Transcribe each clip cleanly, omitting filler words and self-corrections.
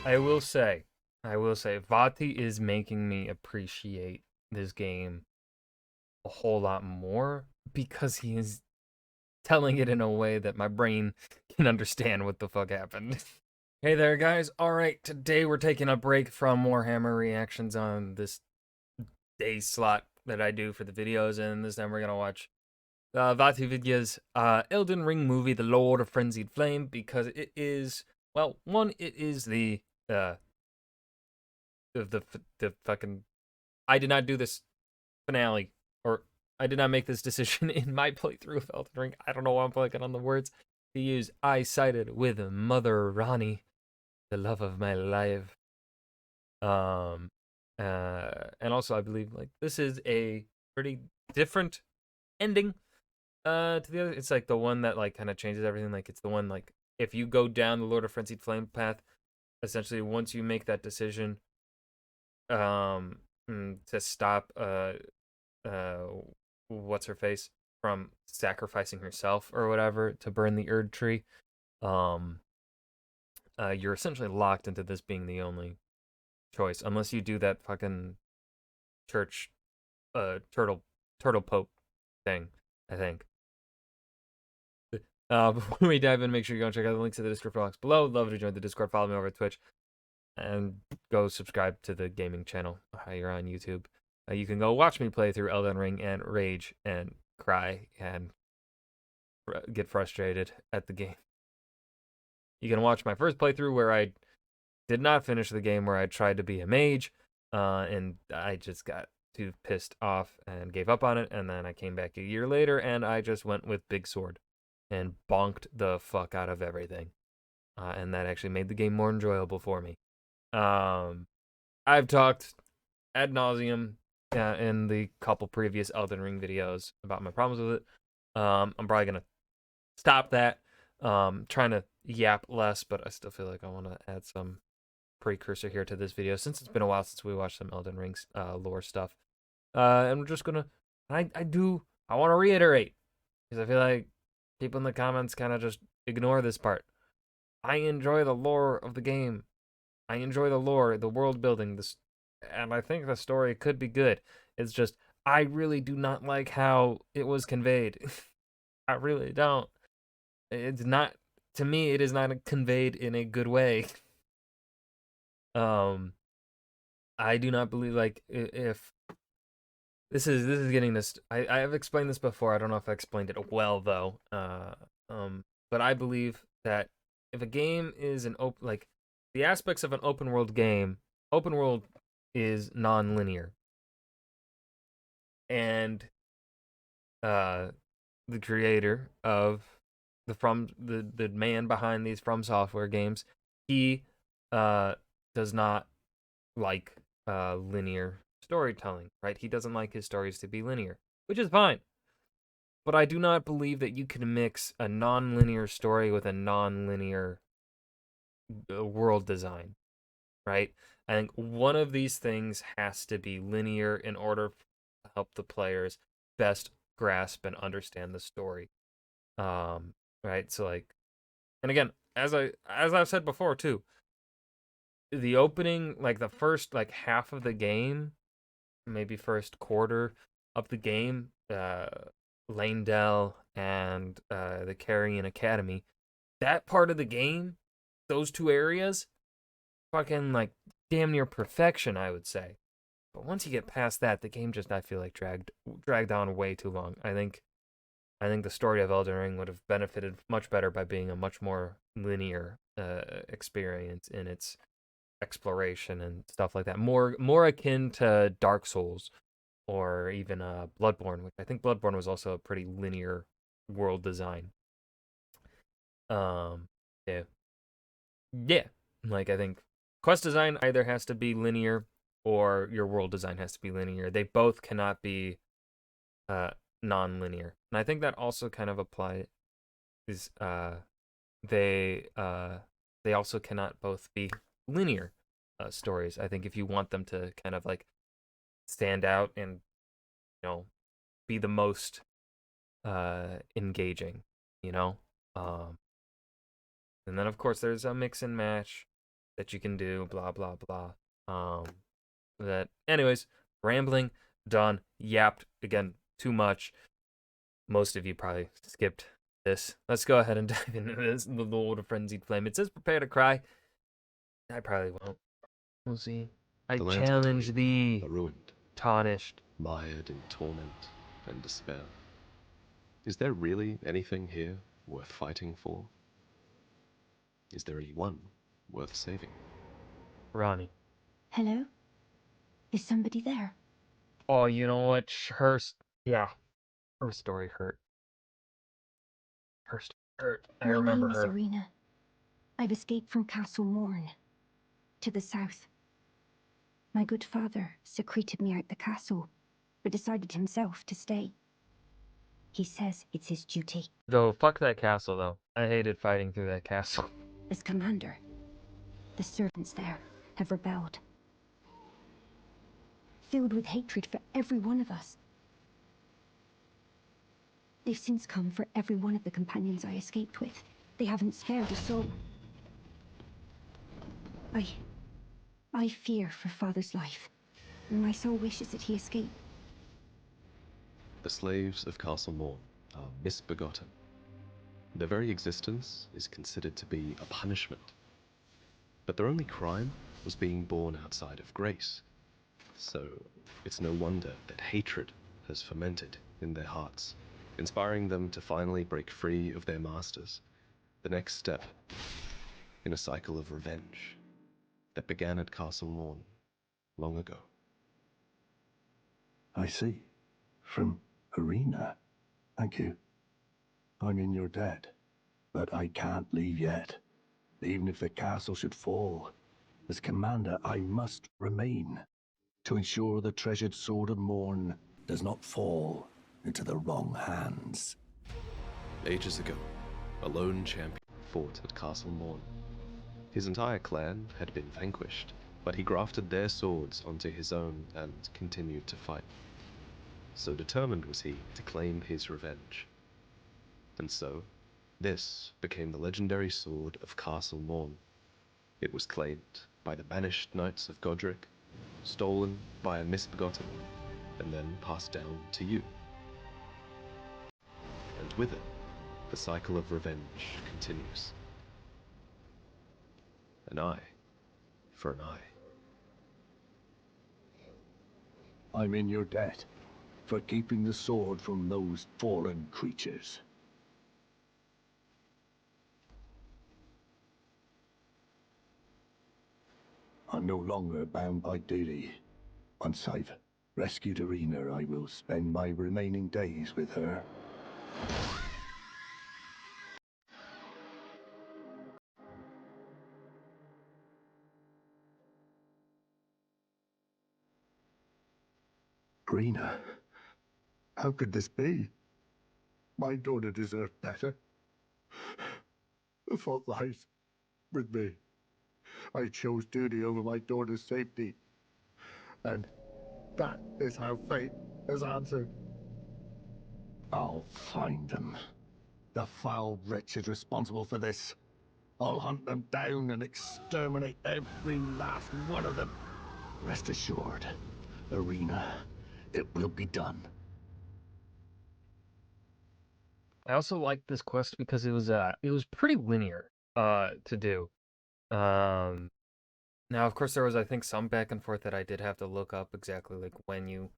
I will say, Vati is making me appreciate this game a whole lot more because he is telling it in a way that my brain can understand what the fuck happened. Hey there, guys. All right, today we're taking a break from Warhammer reactions on this day slot that I do for the videos, and this time we're gonna watch Vati Vidya's Elden Ring movie, The Lord of Frenzied Flame, because it is, well, one, it is uh, the fucking. I did not do this finale, or I did not make this decision in my playthrough of Elden Ring. I don't know why I'm blanking on the words to use. I sided with Mother Rani, the love of my life. Um, and also I believe like this is a pretty different ending. To the other, it's like the one that like kind of changes everything. Like it's the one like if you go down the Lord of Frenzied Flame path, essentially once you make that decision, to stop uh what's her face from sacrificing herself or whatever to burn the Erd tree, um you're essentially locked into this being the only choice unless you do that fucking church turtle pope thing, I think. Before we dive in, make sure you go and check out the links to the description box below. Love to join the Discord, follow me over at Twitch, and go subscribe to the gaming channel you're on YouTube. You can go watch me play through Elden Ring and rage and cry and get frustrated at the game. You can watch my first playthrough where I did not finish the game, where I tried to be a mage, and I just got too pissed off and gave up on it. And then I came back a year later and I just went with Big Sword and bonked the fuck out of everything. And that actually made the game more enjoyable for me. Um, I've talked ad nauseum in the couple previous Elden Ring videos about my problems with it. I'm probably gonna stop that. Trying to yap less, but I still feel like I want to add some precursor here to this video since it's been a while since we watched some Elden Ring lore stuff. And we're just gonna, I want to reiterate because I feel like people in the comments kind of just ignore this part. I enjoy the lore of the game. I enjoy the lore, the world building, this, and I think the story could be good. It's just I really do not like how it was conveyed. I really don't. It's not, to me. It is not conveyed in a good way. Um, I do not believe like if this is getting this. I have explained this before. I don't know if I explained it well though. But I believe that if a game is an open, like the aspects of an open world game, open world is non-linear, and uh, the creator of the man behind these From Software games, he does not like linear storytelling, right? He doesn't like his stories to be linear, which is fine. But I do not believe that you can mix a non-linear story with a non-linear world design, right? I think one of these things has to be linear in order to help the players best grasp and understand the story. Right? So like, and again, as I've said before too, the opening, like the first like half of the game, maybe first quarter of the game, Lanedell and the Carrion Academy, that part of the game, those two areas, fucking like damn near perfection, I would say. But once you get past that, the game just I feel like dragged on way too long. I think the story of Elden Ring would have benefited much better by being a much more linear experience in its exploration and stuff like that. More akin to Dark Souls or even Bloodborne, which I think Bloodborne was also a pretty linear world design. Um, yeah, yeah. Like I think quest design either has to be linear or your world design has to be linear. They both cannot be uh non-linear, and I think that also kind of applies. Is they uh they also cannot both be linear stories. I think if you want them to kind of like stand out and you know be the most engaging, you know. Um, and then of course there's a mix and match. that you can do, blah blah blah. That anyways, rambling, done, yapped again too much. Most of you probably skipped this. Let's go ahead and dive into this. The Lord of Frenzied Flame. It says prepare to cry. I probably won't. We'll see. I The lands challenge between thee, are ruined, tarnished. mired in torment and despair. Is there really anything here worth fighting for? Is there anyone worth saving? Ronnie. Hello? Is somebody there? Oh, you know what? Yeah, her story hurt. Her story hurt. I My remember name is her. Irina. I've escaped from Castle Morn, to the south. My good father secreted me out the castle, but decided himself to stay. He says it's his duty. Though, fuck that castle, though. I hated fighting through that castle. As commander, the servants there have rebelled. Filled with hatred for every one of us. They've since come for every one of the companions I escaped with. They haven't spared a soul. I fear for father's life. And my soul wishes that he escape. The slaves of Castle Morn are misbegotten. Their very existence is considered to be a punishment. But their only crime was being born outside of grace. So it's no wonder that hatred has fermented in their hearts, inspiring them to finally break free of their masters. The next step in a cycle of revenge that began at Castle Morn long ago. I see. From Irina. Thank you. I'm in your debt, but I can't leave yet. Even if the castle should fall, as commander, I must remain to ensure the treasured Sword of Morn does not fall into the wrong hands. Ages ago, a lone champion fought at Castle Morn. His entire clan had been vanquished, but he grafted their swords onto his own and continued to fight. So determined was he to claim his revenge. And so, this became the legendary sword of Castle Morn. It was claimed by the banished knights of Godric, stolen by a misbegotten, and then passed down to you. And with it, the cycle of revenge continues. An eye for an eye. I'm in your debt for keeping the sword from those fallen creatures. I'm no longer bound by duty. Once I've rescued Irina, I will spend my remaining days with her. Irina, how could this be? My daughter deserved better. The fault lies with me. I chose duty over my daughter's safety. And that is how fate has answered. I'll find them. The foul wretches responsible for this. I'll hunt them down and exterminate every last one of them. Rest assured, Irina, it will be done. I also liked this quest because it was pretty linear to do. Um Now of course there was I think some back and forth that I did have to look up exactly like when you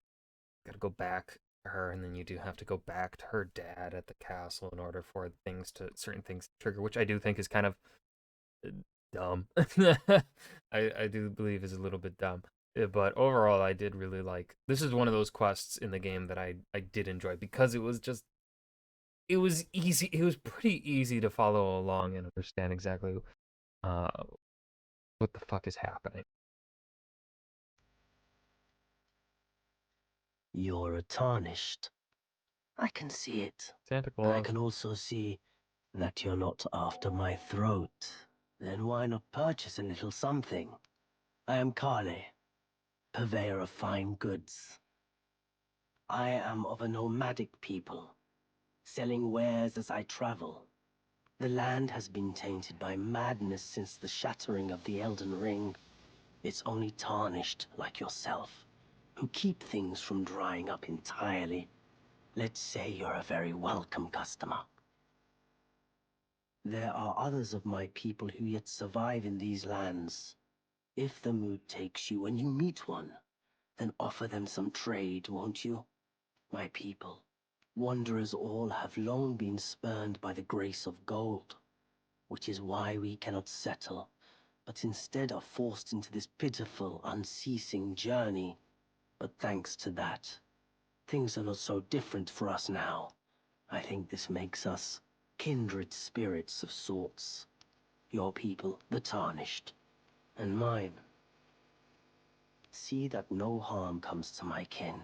gotta go back to her and then you do have to go back to her dad at the castle in order for certain things to trigger, which I do think is kind of dumb. I do believe is a little bit dumb. But overall I did really like this is one of those quests in the game that I did enjoy because it was easy. It was pretty easy to follow along and understand exactly uh, what the fuck is happening. You're a tarnished. I can see it. Santa And I Claus. can also see that you're not after my throat. Then why not purchase a little something? I am Kale, purveyor of fine goods. I am of a nomadic people, selling wares as I travel. The land has been tainted by madness since the shattering of the Elden Ring. It's only tarnished like yourself, who keep things from drying up entirely. Let's say you're a very welcome customer. There are others of my people who yet survive in these lands. If the mood takes you when you meet one, then offer them some trade, won't you? My people, wanderers all have long been spurned by the grace of gold, which is why we cannot settle, but instead are forced into this pitiful, unceasing journey. But thanks to that, things are not so different for us now. I think this makes us kindred spirits of sorts. Your people, the Tarnished, and mine. See that no harm comes to my kin.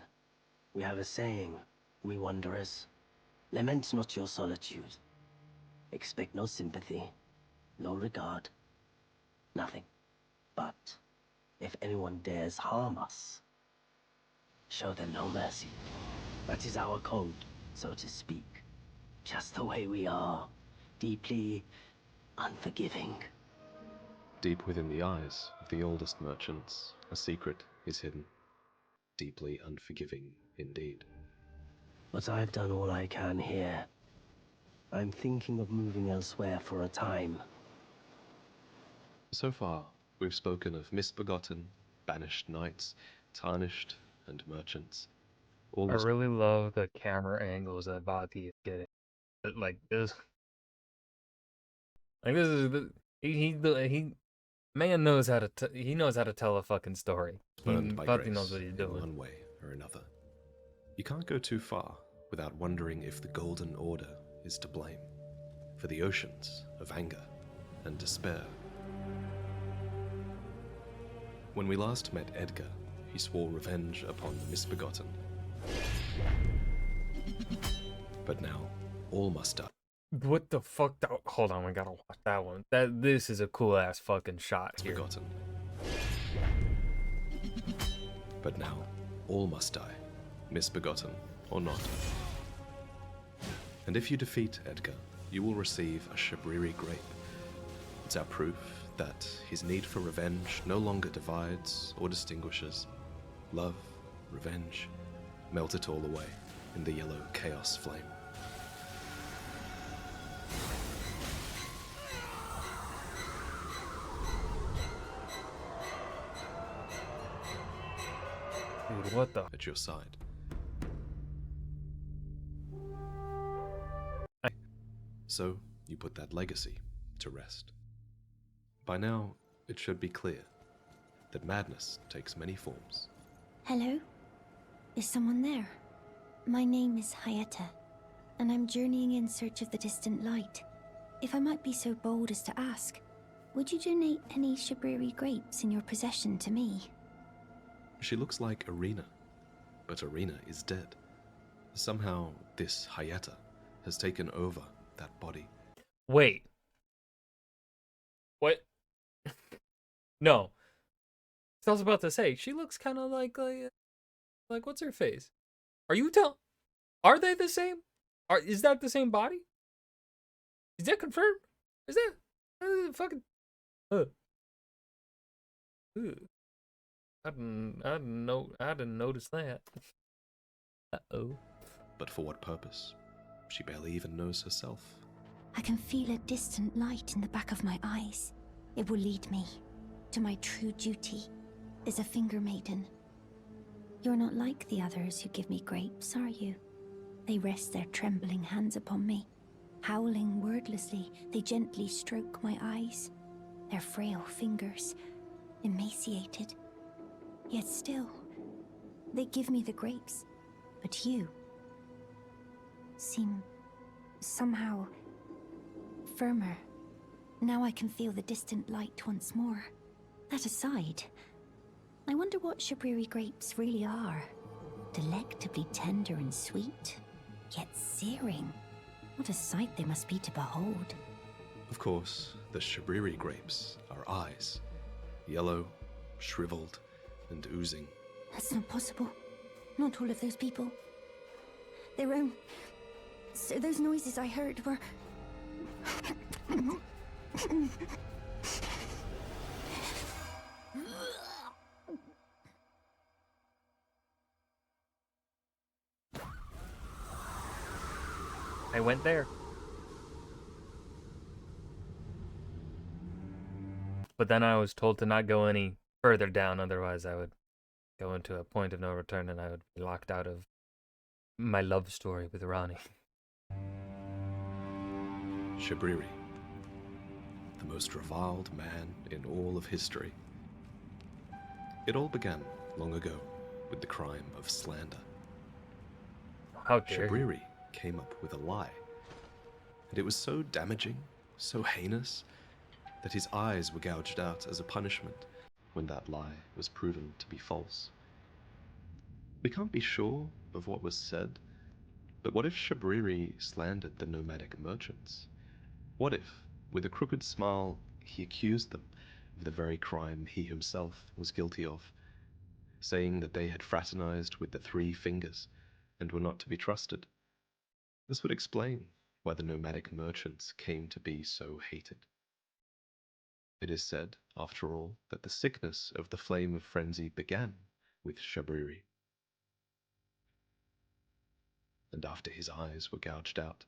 We have a saying, we wanderers. Lament not your solitude. Expect no sympathy, no regard, nothing. But if anyone dares harm us, show them no mercy. That is our code, so to speak. Just the way we are, deeply unforgiving. Deep within the eyes of the oldest merchants, a secret is hidden. Deeply unforgiving indeed. But I've done all I can here. I'm thinking of moving elsewhere for a time. So far, we've spoken of misbegotten, banished knights, tarnished, and merchants. All I this really love the camera angles that Vati is getting. Like this, this is he man knows how to he knows how to tell a fucking story. spurned by Vati knows grace what he's in doing. one way or another. You can't go too far without wondering if the Golden Order is to blame for the oceans of anger and despair. When we last met Edgar, he swore revenge upon the misbegotten. But now, all must die. What the fuck? Hold on, we gotta watch that one. This is a cool ass fucking shot here. Misbegotten. But now, all must die, misbegotten or not. And if you defeat Edgar, you will receive a Shabriri grape. It's our proof that his need for revenge no longer divides or distinguishes. Love, revenge, melt it all away in the yellow chaos flame. Dude, what the? At your side. So, you put that legacy to rest. By now, it should be clear that madness takes many forms. Hello? Is someone there? My name is Hayata, and I'm journeying in search of the distant light. If I might be so bold as to ask, would you donate any Shabriri grapes in your possession to me? She looks like Arena, but Arena is dead. Somehow, this Hayata has taken over that body. Wait. What? No. I was about to say, she looks kind of like what's her face? Are they the same? Is that the same body? Is that confirmed? Is that fucking? Ugh. I didn't notice that. Uh-oh. But for what purpose? She barely even knows herself. I can feel a distant light in the back of my eyes. It will lead me to my true duty as a finger maiden. You're not like the others who give me grapes, are you? They rest their trembling hands upon me. Howling wordlessly, they gently stroke my eyes. Their frail fingers, emaciated. Yet still, they give me the grapes. But you seem somehow firmer. Now I can feel the distant light once more. That aside, I wonder what Shabriri grapes really are. Delectably tender and sweet, yet searing. What a sight they must be to behold. Of course, the Shabriri grapes are eyes. Yellow, shriveled, and oozing. That's not possible. Not all of those people. So those noises I heard were... I went there. But then I was told to not go any further down, otherwise I would go into a point of no return and I would be locked out of my love story with Ronnie. Shabriri, the most reviled man in all of history. It all began long ago with the crime of slander. How dare you. Shabriri came up with a lie, and it was so damaging, so heinous, that his eyes were gouged out as a punishment when that lie was proven to be false. We can't be sure of what was said, but what if Shabriri slandered the nomadic merchants? What if, with a crooked smile, he accused them of the very crime he himself was guilty of, saying that they had fraternized with the Three Fingers and were not to be trusted? This would explain why the nomadic merchants came to be so hated. It is said, after all, that the sickness of the flame of frenzy began with Shabriri. And after his eyes were gouged out,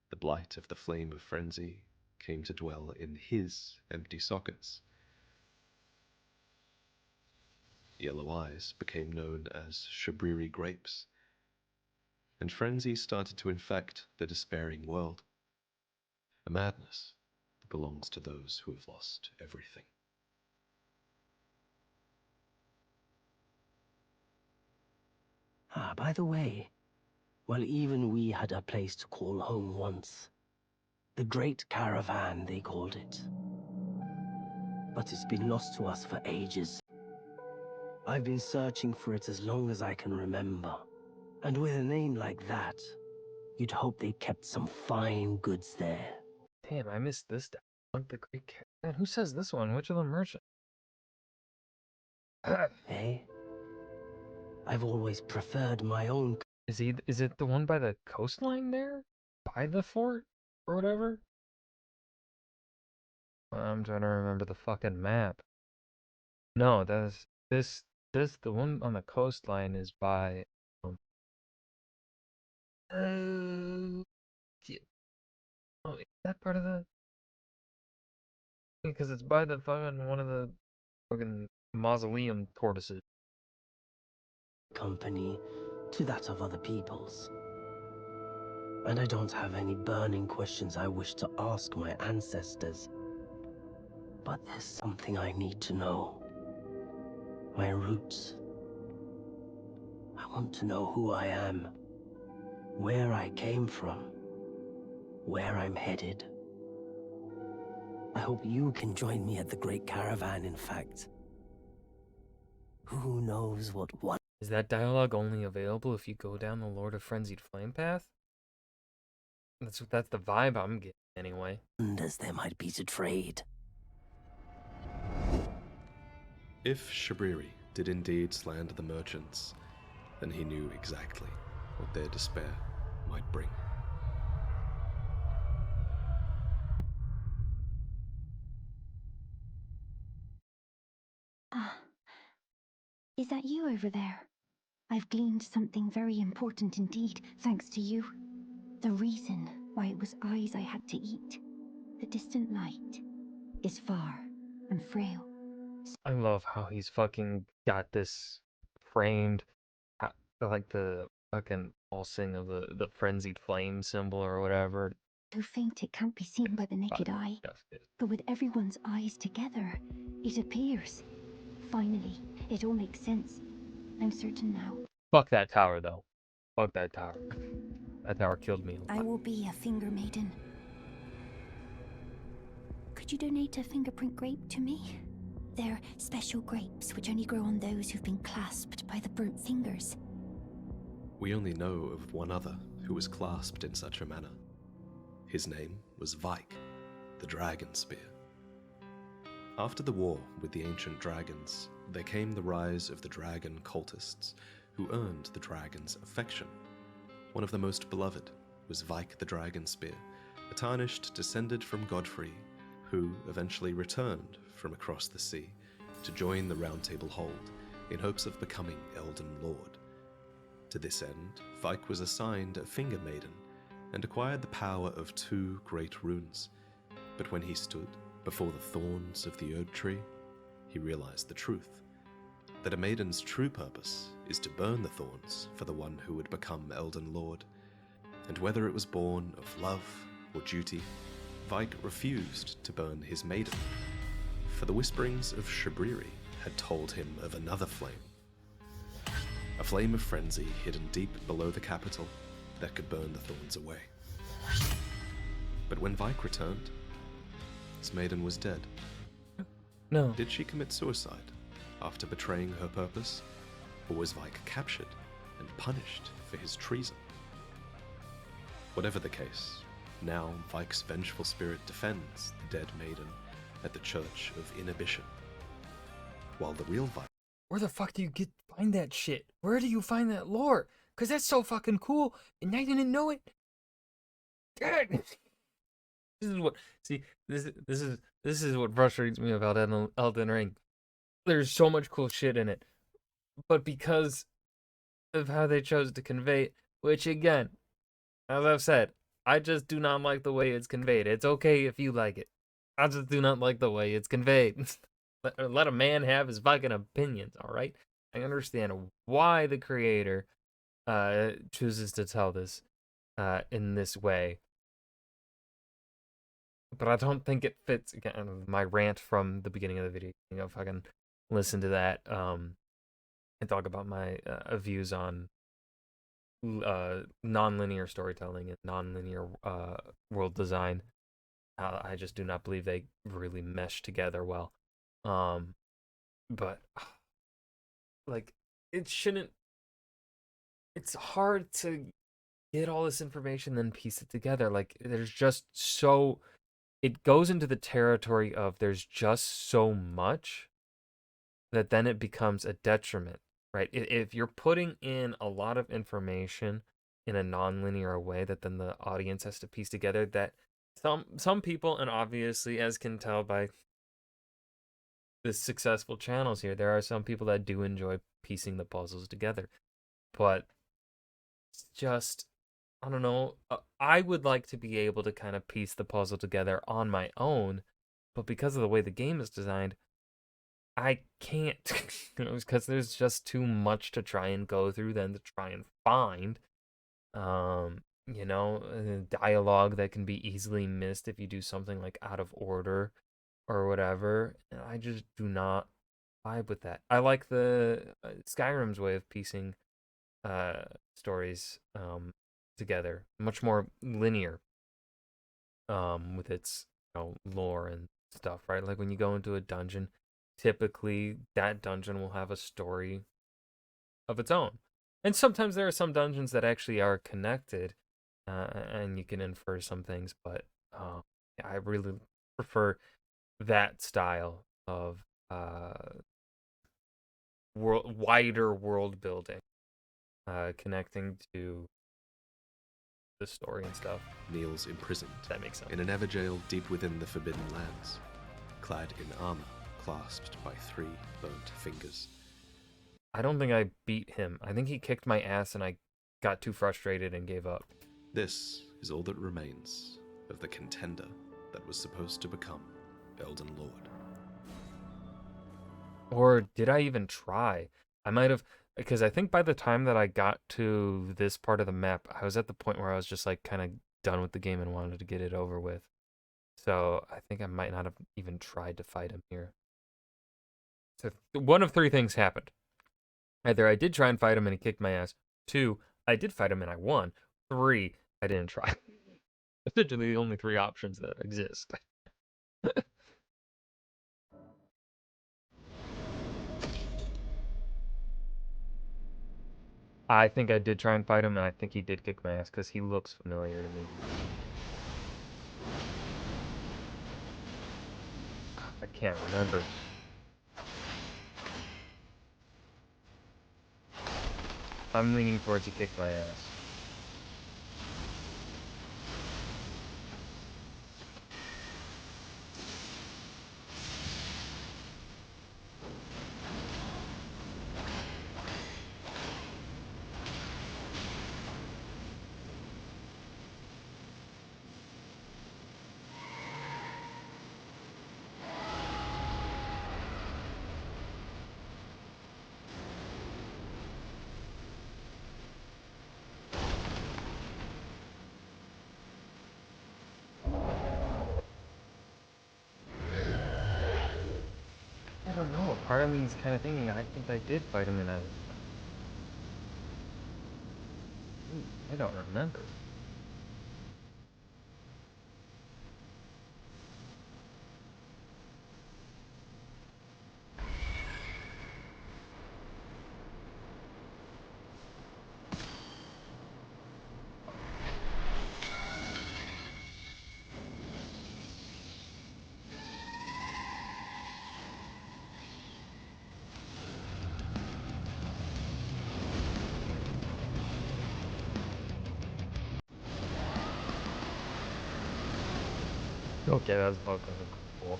the blight of the flame of frenzy came to dwell in his empty sockets. Yellow eyes became known as Shabriri grapes, and frenzy started to infect the despairing world. A madness that belongs to those who have lost everything. Ah, by the way, well, even we had a place to call home once. The Great Caravan, they called it. But it's been lost to us for ages. I've been searching for it as long as I can remember. And with a name like that, you'd hope they kept some fine goods there. Damn, I missed this. The Great Man, who says this one? Which of the merchants? Eh? I've always preferred my own. Is it the one by the coastline there? By the fort? Or whatever? I'm trying to remember the fucking map. No, that's the one on the coastline is by yeah. Oh, is that part of the, because it's by the fucking one of the fucking mausoleum tortoises. Company to that of other peoples. And I don't have any burning questions I wish to ask my ancestors. But there's something I need to know. My roots. I want to know who I am, where I came from, where I'm headed. I hope you can join me at the Great Caravan, in fact. Who knows what one Is that dialogue only available if you go down the Lord of Frenzied Flame path? That's the vibe I'm getting anyway. wonders there might be to trade. If Shabriri did indeed slander the merchants, then he knew exactly what their despair might bring. Ah, is that you over there? I've gleaned something very important indeed, thanks to you. The reason why it was eyes I had to eat, the distant light, is far and frail. I love how he's fucking got this framed, like the fucking pulsing of the frenzied flame symbol or whatever. So faint it can't be seen by the naked eye. But with everyone's eyes together, it appears. Finally, it all makes sense. I'm certain now. Fuck that tower, though. Fuck that tower. That tower killed me. I will be a finger maiden. Could you donate a fingerprint grape to me? They're special grapes which only grow on those who've been clasped by the burnt fingers. We only know of one other who was clasped in such a manner. His name was Vike, the Dragon Spear. After the war with the ancient dragons, there came the rise of the dragon cultists, who earned the dragon's affection. One of the most beloved was Vike the Dragon Spear, a tarnished descended from Godfrey, who eventually returned from across the sea to join the Round Table Hold in hopes of becoming Elden Lord. To this end, Vike was assigned a Finger Maiden and acquired the power of 2 great runes. But when he stood before the thorns of the Erd Tree, he realized the truth, that a maiden's true purpose is to burn the thorns for the one who would become Elden Lord. And whether it was born of love or duty, Vike refused to burn his maiden, for the whisperings of Shabriri had told him of another flame. A flame of frenzy hidden deep below the capital that could burn the thorns away. But when Vike returned, his maiden was dead. No. Did she commit suicide after betraying her purpose, or was Vike captured and punished for his treason? Whatever the case, now Vike's vengeful spirit defends the dead maiden at the Church of Inhibition, while the real Vike... Where the fuck do you find that shit? Where do you find that lore? Cause that's so fucking cool, and I didn't know it. This is what this is what frustrates me about Elden Ring. There's so much cool shit in it, but because of how they chose to convey it, which again, as I've said, I just do not like the way it's conveyed. It's okay if you like it. I just do not like the way it's conveyed. Let a man have his fucking opinions, all right? I understand why the creator chooses to tell this in this way, but I don't think it fits. Again, my rant from the beginning of the video. You know, if I can listen to that and talk about my views on non-linear storytelling and non-linear world design. I just do not believe they really mesh together well. But like, it shouldn't. It's hard to get all this information, then piece it together. Like, there's just so. It goes into the territory of there's just so much that then it becomes a detriment, right? If you're putting in a lot of information in a non-linear way that then the audience has to piece together, that some people, and obviously as can tell by the successful channels here, there are some people that do enjoy piecing the puzzles together, but it's just, I don't know, I would like to be able to kind of piece the puzzle together on my own, but because of the way the game is designed, I can't, because there's just too much to try and go through then to try and find. You know, dialogue that can be easily missed if you do something like out of order or whatever. And I just do not vibe with that. I like the Skyrim's way of piecing stories together, much more linear with its, you know, lore and stuff, right? Like when you go into a dungeon, typically that dungeon will have a story of its own. And sometimes there are some dungeons that actually are connected, and you can infer some things, but I really prefer that style of wider world building, connecting to the story and stuff. Kneels imprisoned That makes sense. in an Everjail deep within the Forbidden Lands, clad in armor, clasped by 3 burnt fingers. I don't think I beat him. I think he kicked my ass and I got too frustrated and gave up. This is all that remains of the contender that was supposed to become Elden Lord. Or did I even try? I might have, because I think by the time that I got to this part of the map, I was at the point where I was just like kind of done with the game and wanted to get it over with. So I think I might not have even tried to fight him here. So one of 3 things happened. Either I did try and fight him and he kicked my ass. 2, I did fight him and I won. 3, I didn't try. Essentially the only 3 options that exist. I think I did try and fight him, and I think he did kick my ass because he looks familiar to me. I can't remember. I'm leaning towards he kicked my ass. part of me is kind of thinking, I think I did fight him in a... I don't remember. Okay, that's fucking cool.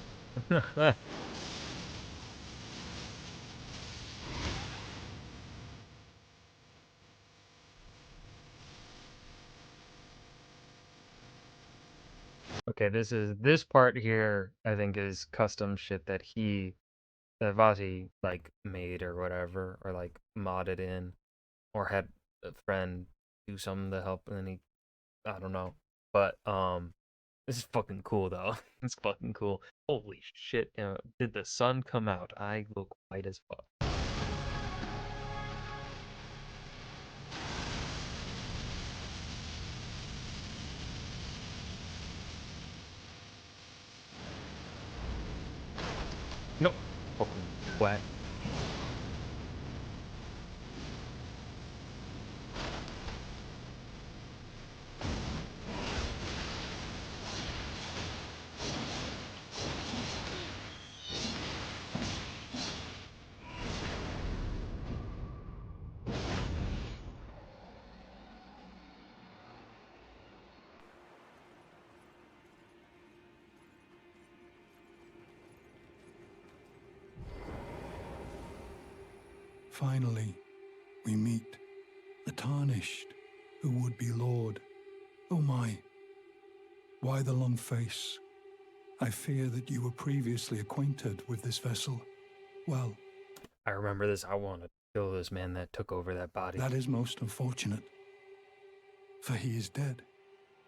Okay, this part here, I think, is custom shit that Vati, like, made or whatever, or like modded in, or had a friend do something to help, and then I don't know. But this is fucking cool though. It's fucking cool. Holy shit! Did the sun come out? I look white as fuck. No, fucking wet. Finally, we meet the Tarnished, who would be Lord. Oh my, why the long face? I fear that you were previously acquainted with this vessel. Well, I remember this. I want to kill this man that took over that body. that is most unfortunate, for he is dead.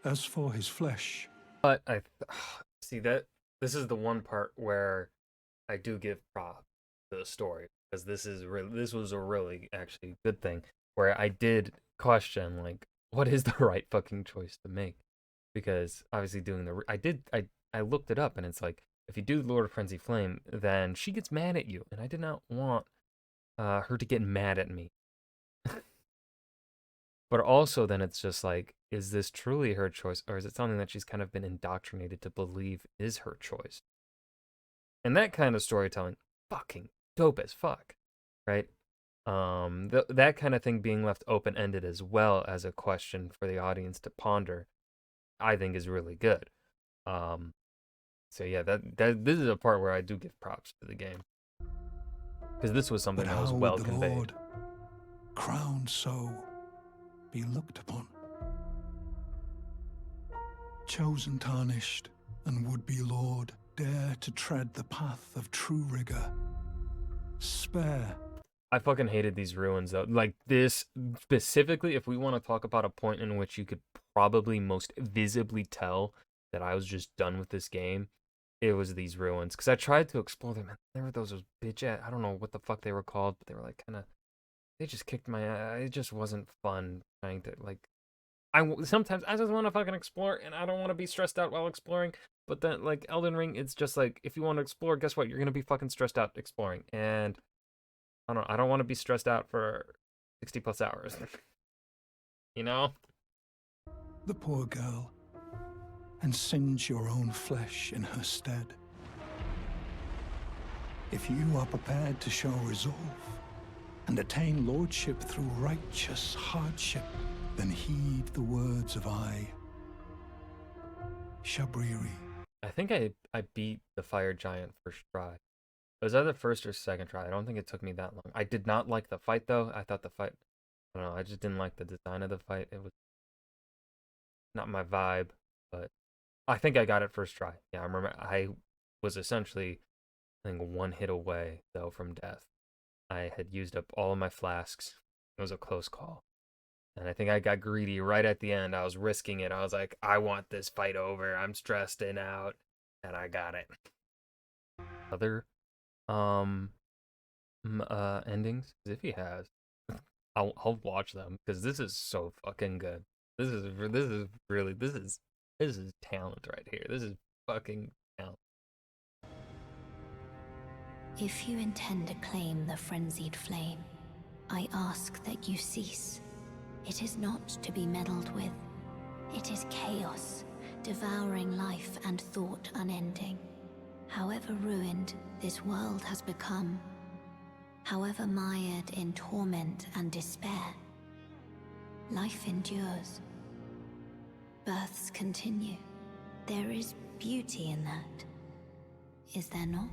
As for his flesh... But I see that this is the one part where I do give props to the story, because this was a really actually good thing, where I did question, like, what is the right fucking choice to make, because obviously doing I looked it up, and it's like, if you do Lord of Frenzy Flame, then she gets mad at you, and I did not want her to get mad at me. But also then it's just like, is this truly her choice, or is it something that she's kind of been indoctrinated to believe is her choice? And that kind of storytelling, fucking dope as fuck, right? That kind of thing being left open-ended as well as a question for the audience to ponder, I think is really good. So yeah, this is a part where I do give props to the game, because this was something But that was how well would the conveyed. Lord, crowned so, be looked upon? Chosen Tarnished, and would-be Lord, dare to tread the path of true rigor. Spare. I fucking hated these ruins though. Like this specifically, if we want to talk about a point in which you could probably most visibly tell that I was just done with this game, it was these ruins. Because I tried to explore them, and there were those bitch ass, I don't know what the fuck they were called, but they were like kind of, they just kicked my ass. It just wasn't fun trying to, like, sometimes I just want to fucking explore, and I don't want to be stressed out while exploring. But then, like, Elden Ring, it's just like, if you want to explore, guess what? You're gonna be fucking stressed out exploring, and I don't want to be stressed out for 60 plus hours. You know? The poor girl, and singe your own flesh in her stead. If you are prepared to show resolve and attain lordship through righteous hardship, then heed the words of I, Shabriri. I think I beat the fire giant first try. It was either first or second try. I don't think it took me that long. I did not like the fight though. I thought the fight, I don't know, I just didn't like the design of the fight. It was not my vibe, but I think I got it first try. Yeah, I remember I was essentially, I think, one hit away though from death. I had used up all of my flasks. It was a close call. And I think I got greedy right at the end. I was risking it. I was like, I want this fight over. I'm stressed and out. And I got it. Other endings? 'Cause if he has, I'll watch them because this is so fucking good. This is really this is talent right here. This is fucking talent. If you intend to claim the frenzied flame, I ask that you cease. It is not to be meddled with. It is chaos, devouring life and thought unending. However ruined this world has become, however mired in torment and despair, life endures. Births continue. There is beauty in that. Is there not?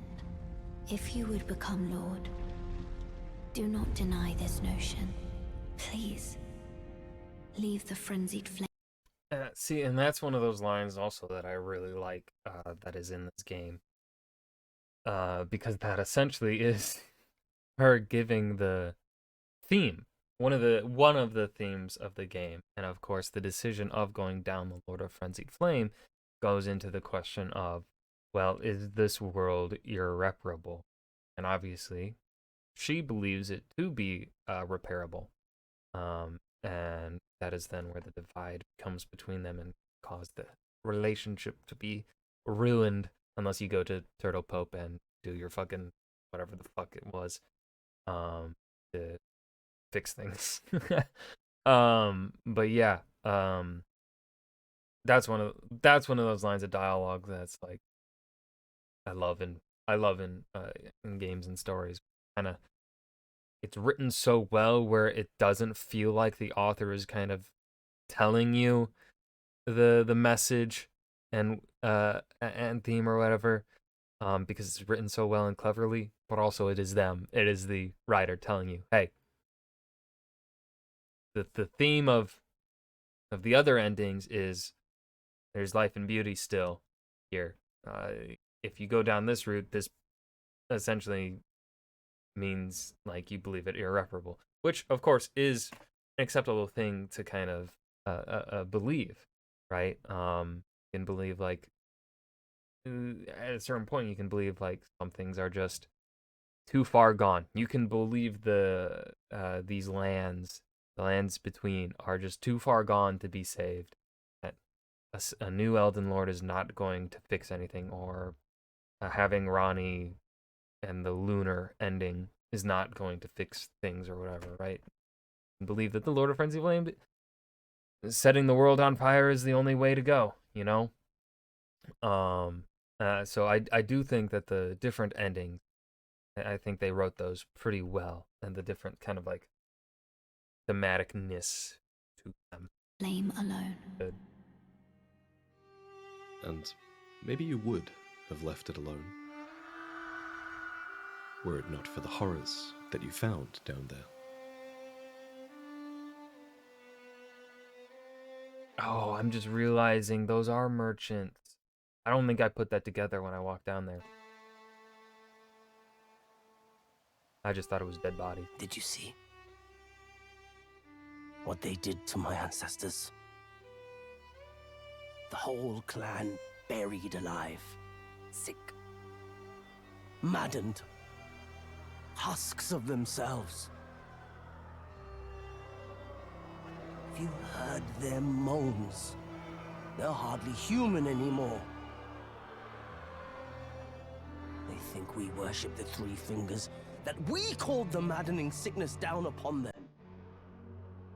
If you would become Lord, do not deny this notion. Please, leave the frenzied flame. See, and that's one of those lines also that I really like that is in this game. Because that essentially is her giving the theme, one of the themes of the game. And of course, the decision of going down the Lord of Frenzied Flame goes into the question of, well, is this world irreparable? And obviously, she believes it to be repairable. And that is then where the divide comes between them and cause the relationship to be ruined unless you go to Turtle Pope and do your fucking whatever the fuck it was to fix things. But yeah, that's one of those lines of dialogue that's like I love in games and stories. Kind of, it's written so well where it doesn't feel like the author is kind of telling you the message and theme or whatever, because it's written so well and cleverly. But also, it is the writer telling you, hey, the theme of the other endings is there's life and beauty still here. If you go down this route, this essentially means like you believe it irreparable, which of course is an acceptable thing to kind of believe, right? You can believe like at a certain point you can believe like some things are just too far gone. You can believe these lands, the lands between, are just too far gone to be saved. That a new Elden Lord is not going to fix anything, or having Ronnie and the lunar ending is not going to fix things or whatever, right? Believe that the Lord of Frenzy Flame setting the world on fire is the only way to go, you know? So I do think that the different endings, I think they wrote those pretty well, and the different kind of like thematicness to them. Flame alone. Good. And maybe you would have left it alone, were it not for the horrors that you found down there. Oh, I'm just realizing those are merchants. I don't think I put that together when I walked down there. I just thought it was a dead body. Did you see what they did to my ancestors? The whole clan buried alive, sick, maddened, husks of themselves. Have you heard their moans? They're hardly human anymore. They think we worship the three fingers, that we called the maddening sickness down upon them.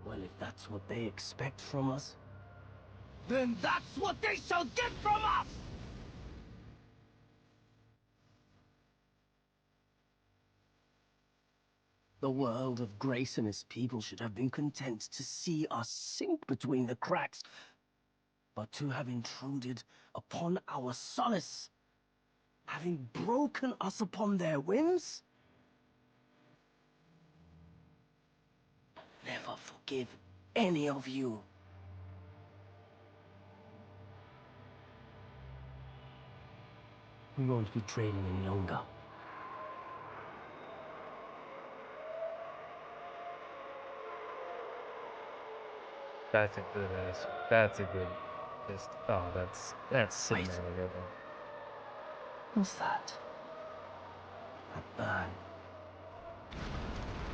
Well, if that's what they expect from us, then that's what they shall get from us! The world of grace and its people should have been content to see us sink between the cracks, but to have intruded upon our solace, having broken us upon their whims? Never forgive any of you. We won't be trading any longer. That's a good ass. That's a good. Just that's cinematic. Wait. What's that? A burn.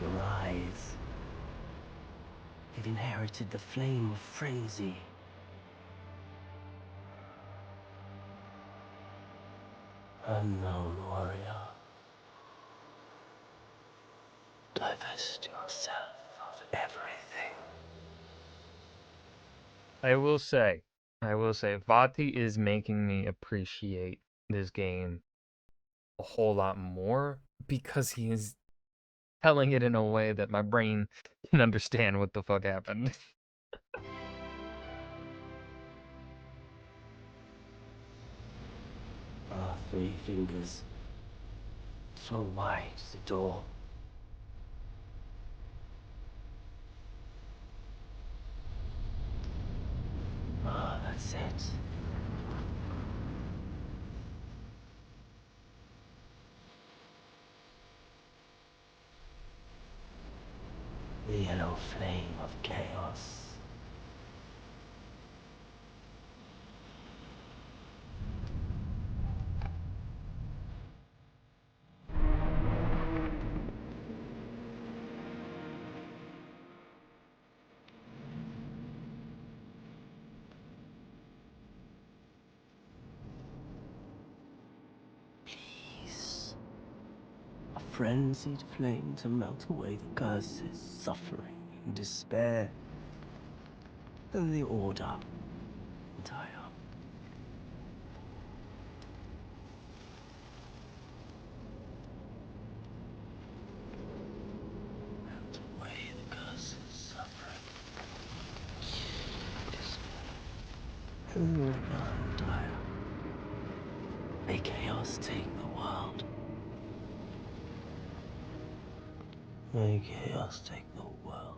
Your eyes. It inherited the flame of frenzy. Unknown warrior. Divest yourself of everything. I will say, Vati is making me appreciate this game a whole lot more because he is telling it in a way that my brain can understand what the fuck happened. Our 3 fingers. So wide the door. Ah, that's it. The yellow flame of chaos. Peace. A frenzied flame to melt away the curses, suffering, and despair. Then the order. Entire. Melt away the curses, suffering, despair. Then the order. Entire. May chaos take the world. May chaos take the world.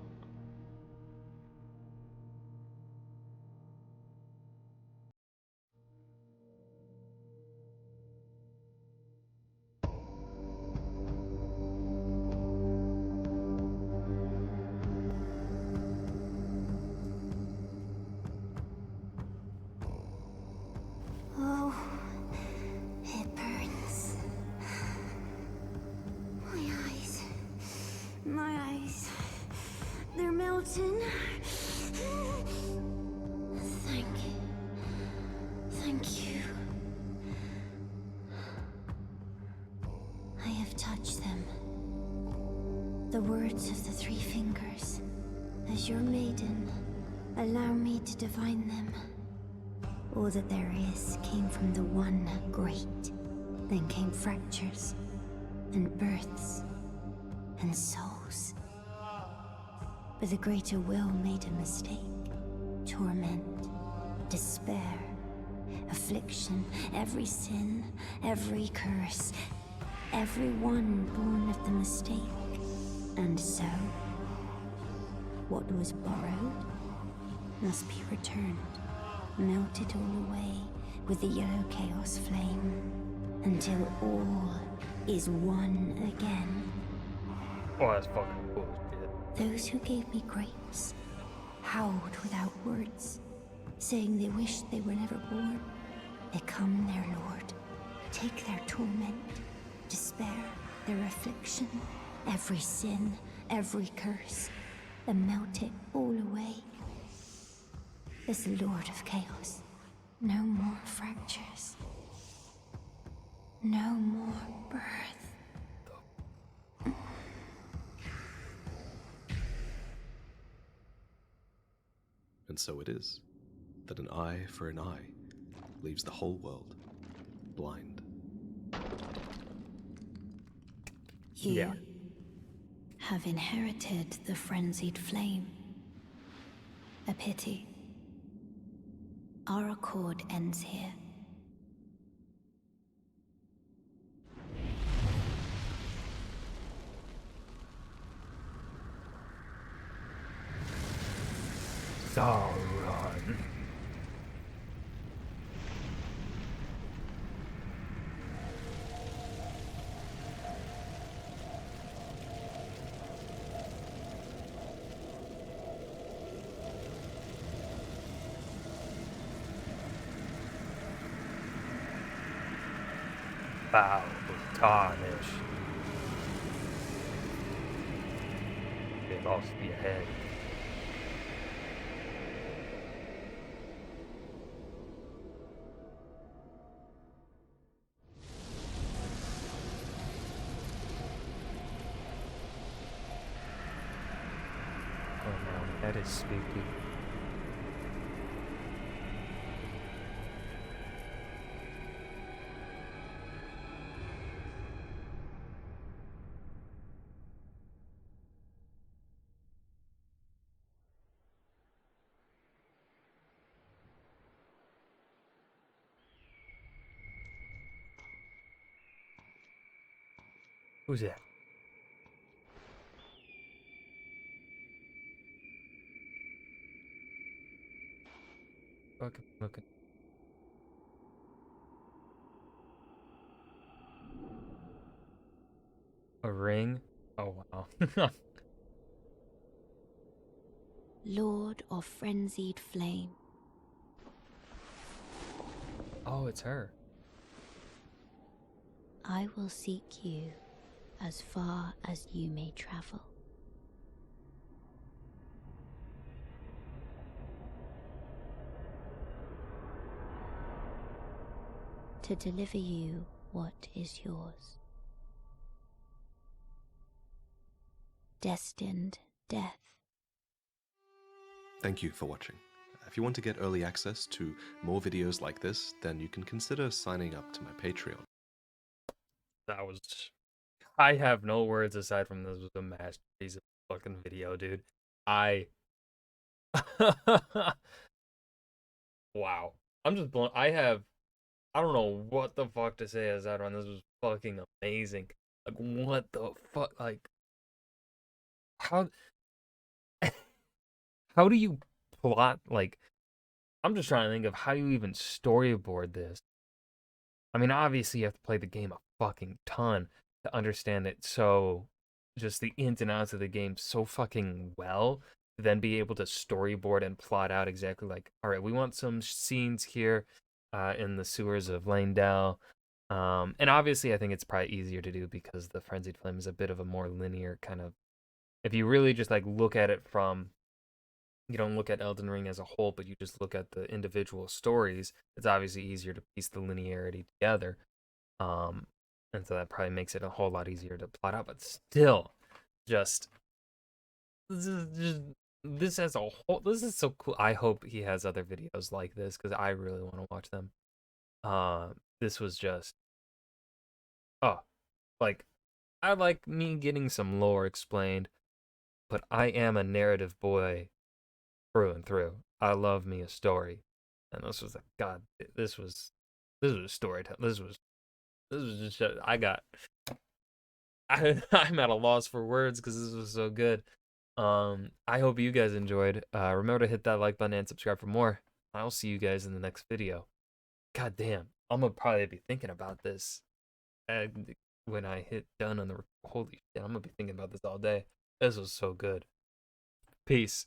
Oh, it burns. My eyes, they're melting. Thank you. I have touched them. The words of the 3 fingers. As your maiden, allow me to divine them. All that there is came from the one great. Then came fractures, and births, and souls. But the greater will made a mistake. Torment, despair, affliction, every sin, every curse, every one born of the mistake. And so, what was borrowed must be returned, melted all away with the yellow chaos flame, until all is one again. Oh, that's fucking bullshit. Those who gave me grapes howled without words, saying they wished they were never born. Become their lord. Take their torment, despair, their affliction, every sin, every curse, and melt it all away. As the Lord of Chaos, no more fractures. No more birth. And so it is that an eye for an eye leaves the whole world blind. You have inherited the frenzied flame. A pity. Our accord ends here. Sauron. Bow was tarnished. off your head. Oh no, that is spooky. Who's that? Fucking looking. A ring? Oh wow. Lord of Frenzied Flame. Oh, it's her. I will seek you as far as you may travel. To deliver you what is yours. Destined death. Thank you for watching. If you want to get early access to more videos like this, then you can consider signing up to my Patreon. That was. I have no words aside from this was a masterpiece of fucking video, dude. I. Wow. I'm just blown. I don't know what the fuck to say aside from this was fucking amazing. Like, what the fuck? Like, how. How do you plot? Like, I'm just trying to think of how you even storyboard this. I mean, obviously, you have to play the game a fucking ton to understand it. So, just the ins and outs of the game so fucking well, to then be able to storyboard and plot out exactly like, all right, we want some scenes here in the sewers of Langdale. And obviously, I think it's probably easier to do because the Frenzied Flame is a bit of a more linear kind of. If you really just like look at it from, you don't look at Elden Ring as a whole, but you just look at the individual stories, it's obviously easier to piece the linearity together. Um, and so that probably makes it a whole lot easier to plot out. But still, just this as a whole, this is so cool. I hope he has other videos like this because I really want to watch them. This was just, oh, like I like me getting some lore explained, but I am a narrative boy through and through. I love me a story, and this was a god. This was storytelling. This was just I got. I'm at a loss for words because this was so good. I hope you guys enjoyed. Remember to hit that like button and subscribe for more. I'll see you guys in the next video. God damn, I'm gonna probably be thinking about this when I hit done on the. Holy shit, I'm gonna be thinking about this all day. This was so good. Peace.